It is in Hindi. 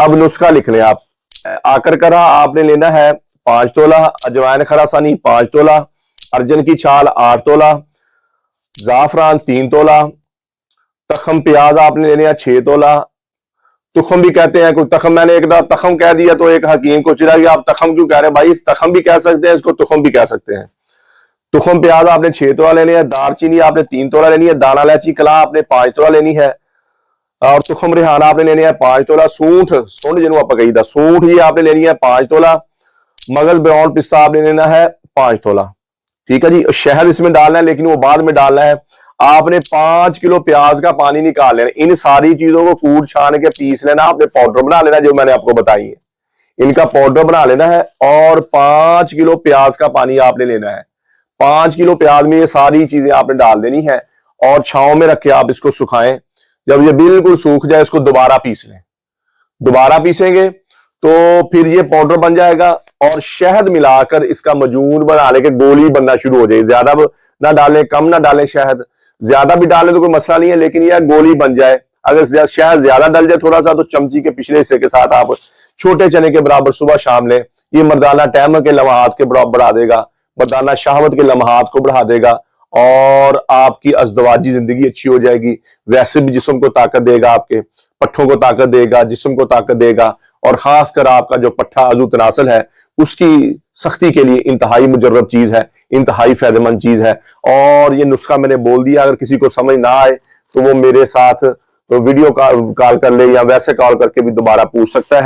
अब नुस्खा लिख लें आप। आकर करा आपने लेना है 5 तोला, अजवाइन खरासानी 5 तोला, अर्जन की छाल 8 तोला, जाफरान 3 तोला, तखम प्याज आपने लेने हैं 6 तोला। तुखम भी कहते हैं, कोई तखम, मैंने एक बार तखम कह दिया तो एक हकीम को चिढ़ा कि आप तखम क्यों कह रहे हैं भाई, इस तखम भी कह सकते हैं, इसको तुखम भी कह सकते हैं। तुखम प्याज आपने 6 तोला लेने हैं, दालचीनी आपने 3 तोला लेनी है, दाना इलायची कला आपने 5 तोला लेनी है, और तुखम रिहाना आपने लेने हैं 5 तोला, सूंठ जिन्हों आप कही था सूंठ ये आपने लेनी है 5 तोला, मगज ब्राउन पिस्ता आपने लेना है 5 तोला। ठीक है जी। शहद इसमें डालना है लेकिन वो बाद में डालना है। आपने 5 किलो प्याज का पानी निकाल लेना। इन सारी चीजों को कूट छान के पीस लेना, आपने पाउडर बना लेना जो मैंने आपको बताई है, इनका पाउडर बना लेना है। और 5 किलो प्याज का पानी आपने लेना है। 5 किलो प्याज में ये सारी चीजें आपने डाल देनी है और छांव में रख के आप इसको सुखाएं। जब ये बिल्कुल सूख जाए इसको दोबारा पीस लें। दोबारा पीसेंगे तो फिर ये पाउडर बन जाएगा और शहद मिलाकर इसका मजून बना लेके गोली बनना शुरू हो जाएगी। ज्यादा ना डालें, कम ना डालें शहद, ज्यादा भी डालें तो कोई मसला नहीं है, लेकिन यह गोली बन जाए। अगर शहद ज्यादा डल जाए थोड़ा सा तो चमची के पिछले हिस्से के साथ आप छोटे चने के बराबर सुबह शाम लें। ये मर्दाना टैम के लम्हात के बराबर बढ़ा देगा, मर्दाना शहावत के लम्हात को बढ़ा देगा और आपकी अज़दवाजी जिंदगी अच्छी हो जाएगी। वैसे भी जिस्म को ताकत देगा, आपके पट्ठों को ताकत देगा, जिस्म को ताकत देगा, और खासकर आपका जो पट्ठा अज़ू तनासल है उसकी सख्ती के लिए इंतहाई मुजर्रब चीज है, इंतहाई फायदेमंद चीज है। और ये नुस्खा मैंने बोल दिया, अगर किसी को समझ ना आए तो वो मेरे साथ तो वीडियो कॉल कर ले या वैसे कॉल करके भी दोबारा पूछ सकता है।